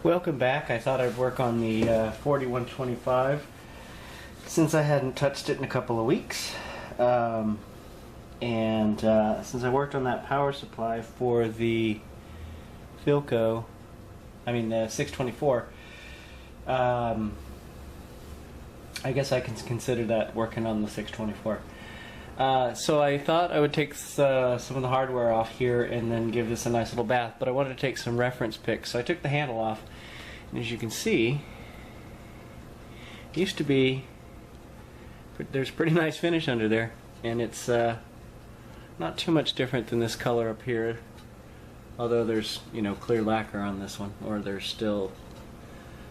Welcome back. I thought I'd work on the 4125 since I hadn't touched it in a couple of weeks. Since I worked on that power supply for the Philco, the 624, I guess I can consider that working on the 624. So I thought I would take some of the hardware off here and then give this a nice little bath, but I wanted to take some reference pics. So I took the handle off, and as you can see, it used to be, there's a pretty nice finish under there, and it's not too much different than this color up here, although there's, clear lacquer on this one, or there's still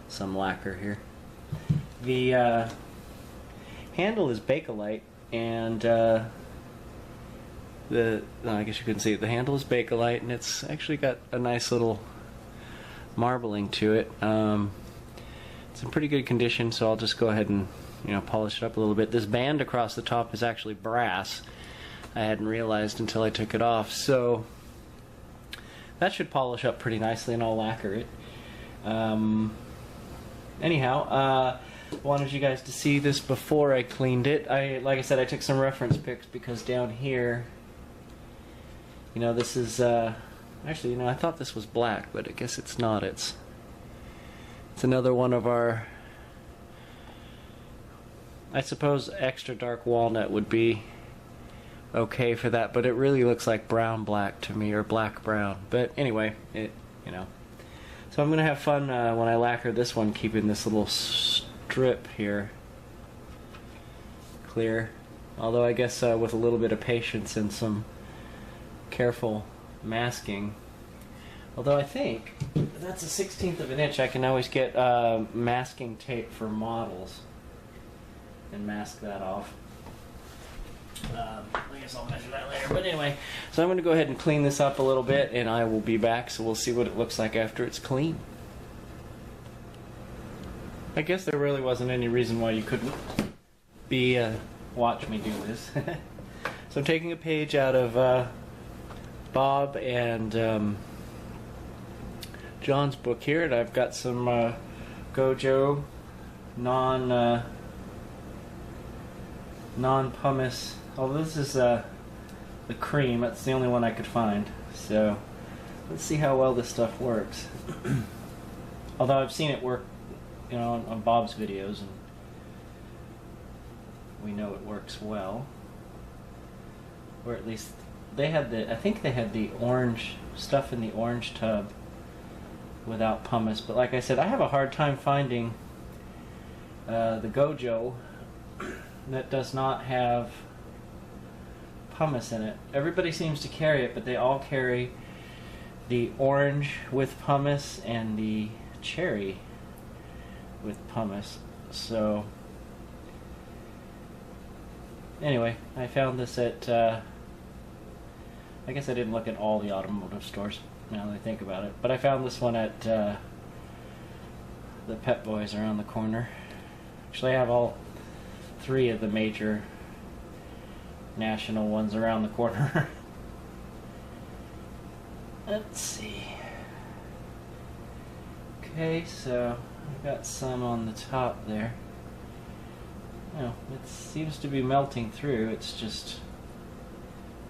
some lacquer here. The handle is Bakelite, and I guess you couldn't see it. The handle is Bakelite, and it's actually got a nice little marbling to it. It's in pretty good condition, so I'll just go ahead and polish it up a little bit. This band across the top is actually brass. I hadn't realized until I took it off, so that should polish up pretty nicely, and I'll lacquer it. Anyhow, wanted you guys to see this before I cleaned it. Like I said, I took some reference pics because down here, this is actually, I thought this was black, but I guess it's not. It's another one of our, I suppose extra dark walnut would be okay for that, but it really looks like brown black to me, or black brown. But anyway, so I'm gonna have fun when I lacquer this one, keeping this little strip here clear, although I guess with a little bit of patience and some careful masking, although I think that's a 1/16 of an inch, I can always get masking tape for models and mask that off. I guess I'll measure that later, but anyway, so I'm going to go ahead and clean this up a little bit, and I will be back, so we'll see what it looks like after it's clean. I guess there really wasn't any reason why you couldn't watch me do this. So I'm taking a page out of Bob and John's book here, and I've got some Gojo non-pumice. Although this is the cream, that's the only one I could find. So let's see how well this stuff works. Although I've seen it work, on Bob's videos, and we know it works well. Or at least they had I think they had the orange stuff in the orange tub without pumice. But like I said, I have a hard time finding the Gojo that does not have pumice in it. Everybody seems to carry it, but they all carry the orange with pumice and the cherry with pumice. So anyway, I found this at I guess I didn't look at all the automotive stores now that I think about it, but I found this one at the Pep Boys around the corner. Actually, I have all three of the major national ones around the corner. Let's see. Okay, so I've got some on the top there. It seems to be melting through. It's just,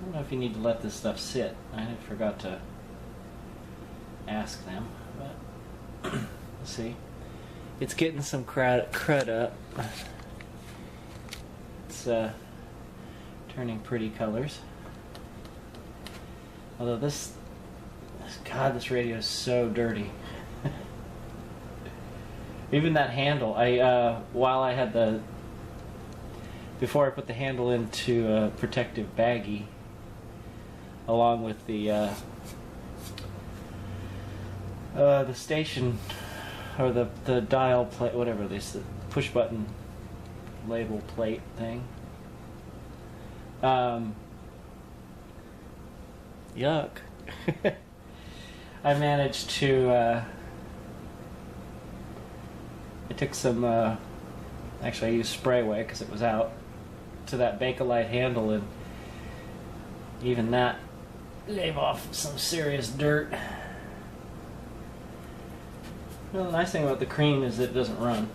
I don't know if you need to let this stuff sit. I forgot to ask them, but we'll see. It's getting some crud up. It's turning pretty colors. Although this radio is so dirty. Even that handle, before I put the handle into a protective baggie, along with the station, or the dial plate, whatever this, the push button label plate thing. Yuck. I managed to I took some actually I used spray away because it was out, to that Bakelite handle, and even that gave off some serious dirt. Well, the nice thing about the cream is it doesn't run.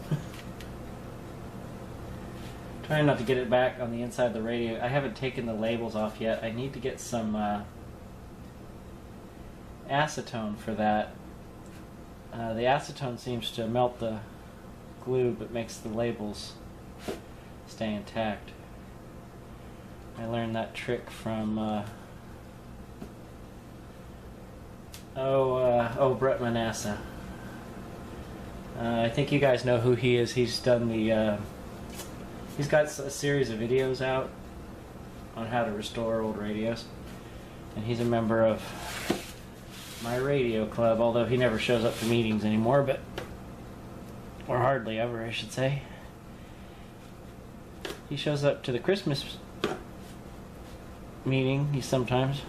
Trying not to get it back on the inside of the radio. I haven't taken the labels off yet. I need to get some acetone for that. The acetone seems to melt the glue but makes the labels stay intact. I learned that trick from Brett Manassa. I think you guys know who he is. He's done the he's got a series of videos out on how to restore old radios, and he's a member of my radio club, although he never shows up to meetings anymore, but or hardly ever, I should say. He shows up to the Christmas meeting, he sometimes,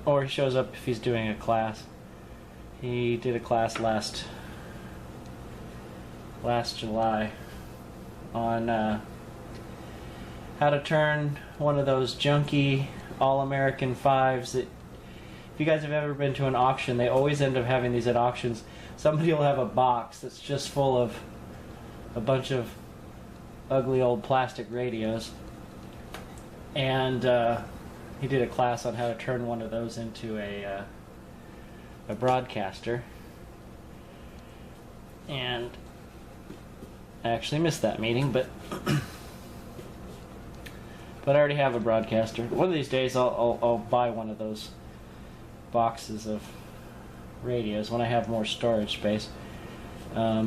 or he shows up if he's doing a class. He did a class last July on how to turn one of those junky all-American 5s that, if you guys have ever been to an auction, they always end up having these at auctions. Somebody will have a box that's just full of a bunch of ugly old plastic radios, and he did a class on how to turn one of those into a broadcaster, and I actually missed that meeting, but I already have a broadcaster. One of these days I'll buy one of those boxes of radios when I have more storage space. As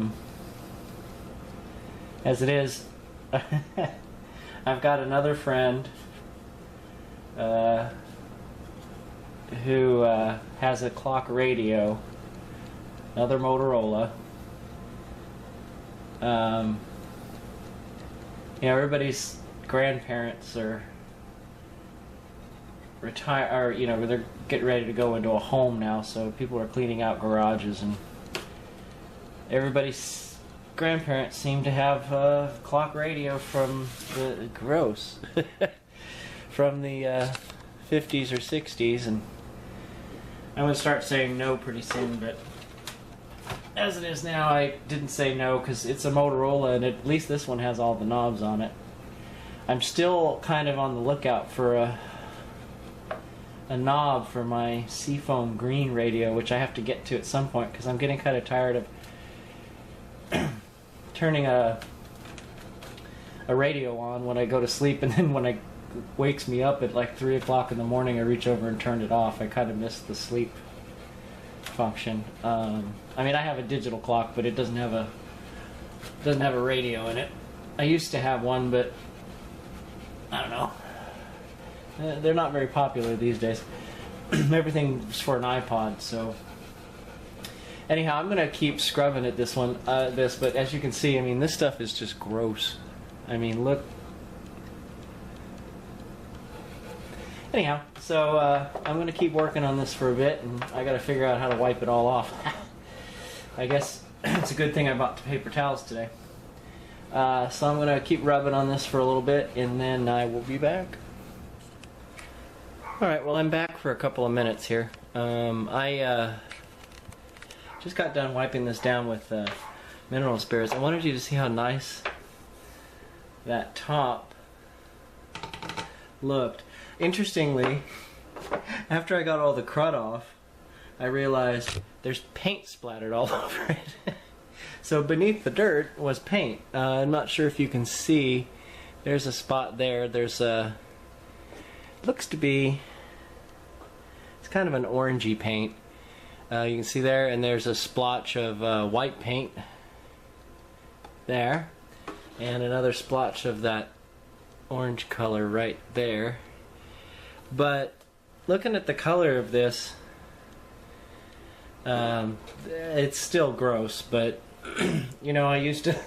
it is, I've got another friend who has a clock radio, another Motorola. Everybody's grandparents are retire, or they're getting ready to go into a home now, so people are cleaning out garages, and everybody's grandparents seem to have a clock radio from the from the 50s or 60s, and I'm going to start saying no pretty soon, but as it is now, I didn't say no because it's a Motorola, and at least this one has all the knobs on it. I'm still kind of on the lookout for a knob for my Seafoam green radio, which I have to get to at some point because I'm getting kind of tired of turning a radio on when I go to sleep, and then when it wakes me up at like 3 o'clock in the morning, I reach over and turn it off. I kind of miss the sleep function. I mean, I have a digital clock, but it doesn't have a radio in it. I used to have one, but I don't know. They're not very popular these days. Everything's for an iPod, so anyhow, I'm gonna keep scrubbing at this one, but as you can see, I mean, this stuff is just gross. I mean, look. Anyhow, so I'm going to keep working on this for a bit, and I got to figure out how to wipe it all off. I guess it's a good thing I bought the paper towels today. So I'm going to keep rubbing on this for a little bit, and then I will be back. Alright, well, I'm back for a couple of minutes here. I just got done wiping this down with mineral spirits. I wanted you to see how nice that top looked. Interestingly, after I got all the crud off, I realized there's paint splattered all over it. So beneath the dirt was paint. I'm not sure if you can see. There's a spot there. There's a... looks to be... it's kind of an orangey paint. You can see there, and there's a splotch of white paint there. And another splotch of that orange color right there. But looking at the color of this, it's still gross, but I used a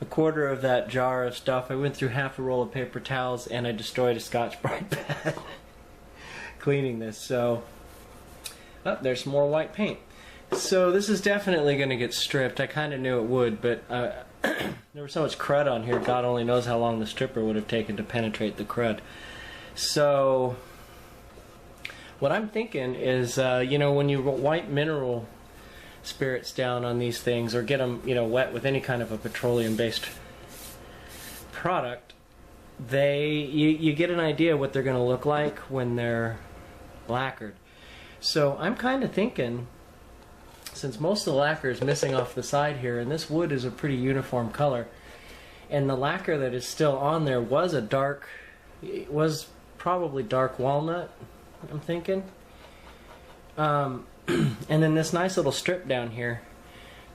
quarter of that jar of stuff. I went through half a roll of paper towels, and I destroyed a Scotch-Brite pad cleaning this. So, there's some more white paint. So this is definitely going to get stripped. I kind of knew it would, but there was so much crud on here, God only knows how long the stripper would have taken to penetrate the crud. So what I'm thinking is, when you wipe mineral spirits down on these things, or get them, wet with any kind of a petroleum-based product, you get an idea what they're going to look like when they're lacquered. So I'm kind of thinking, since most of the lacquer is missing off the side here, and this wood is a pretty uniform color, and the lacquer that is still on there was probably dark walnut, I'm thinking. And then this nice little strip down here,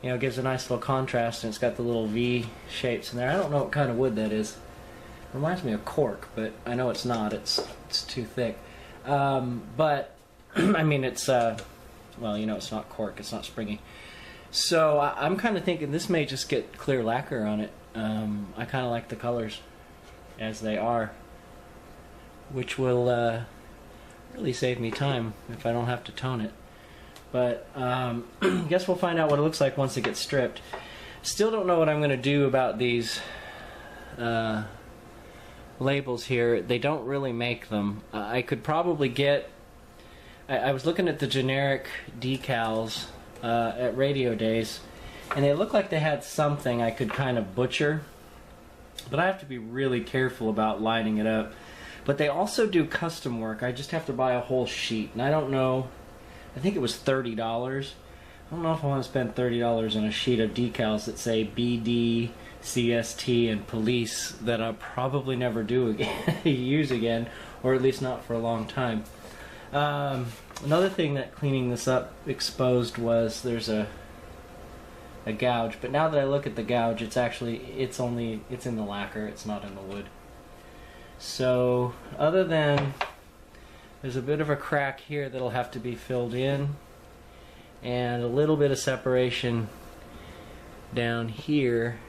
gives a nice little contrast, and it's got the little V shapes in there. I don't know what kind of wood that is. It reminds me of cork, but I know it's not. It's too thick. But I mean, it's it's not cork. It's not springy. So I'm kind of thinking this may just get clear lacquer on it. I kind of like the colors as they are, which will really save me time if I don't have to tone it. But guess we'll find out what it looks like once it gets stripped. Still don't know what I'm going to do about these labels here. They don't really make them. I could probably get... I was looking at the generic decals at Radio Days, and they look like they had something I could kind of butcher, but I have to be really careful about lining it up. But they also do custom work. I just have to buy a whole sheet, and I don't know, I think it was $30. I don't know if I want to spend $30 on a sheet of decals that say BD, CST, and police that I'll probably never use again, or at least not for a long time. Another thing that cleaning this up exposed was there's a gouge, but now that I look at the gouge, it's in the lacquer, it's not in the wood. So other than there's a bit of a crack here that'll have to be filled in, and a little bit of separation down here.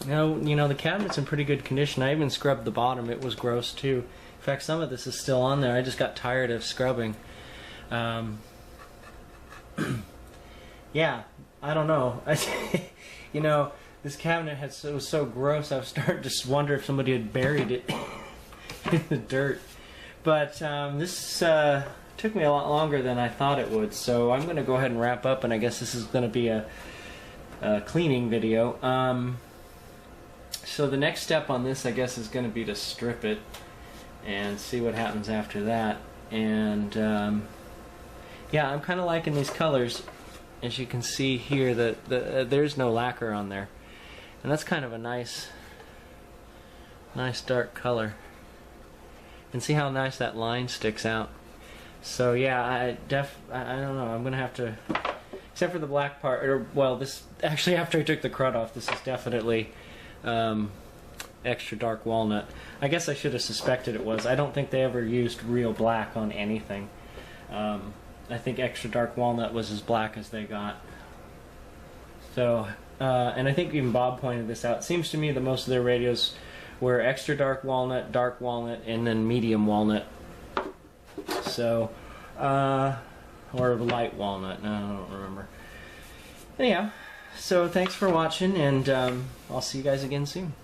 The cabinet's in pretty good condition. I even scrubbed the bottom. It was gross too. In fact, some of this is still on there. I just got tired of scrubbing. Yeah, I don't know. This cabinet was so gross, I was starting to wonder if somebody had buried it in the dirt. But this took me a lot longer than I thought it would, so I'm going to go ahead and wrap up, and I guess this is going to be a cleaning video. So the next step on this, I guess, is going to be to strip it and see what happens after that. And yeah, I'm kind of liking these colors. As you can see here, there's no lacquer on there, and that's kind of a nice dark color. And see how nice that line sticks out. So yeah, I don't know. I'm gonna have to, except for the black part, this actually, after I took the crud off, this is definitely extra dark walnut. I guess I should have suspected it was. I don't think they ever used real black on anything. I think extra dark walnut was as black as they got. So, and I think even Bob pointed this out. It seems to me that most of their radios were extra dark walnut, and then medium walnut. So, or light walnut. No, I don't remember. Anyhow, so thanks for watching, and I'll see you guys again soon.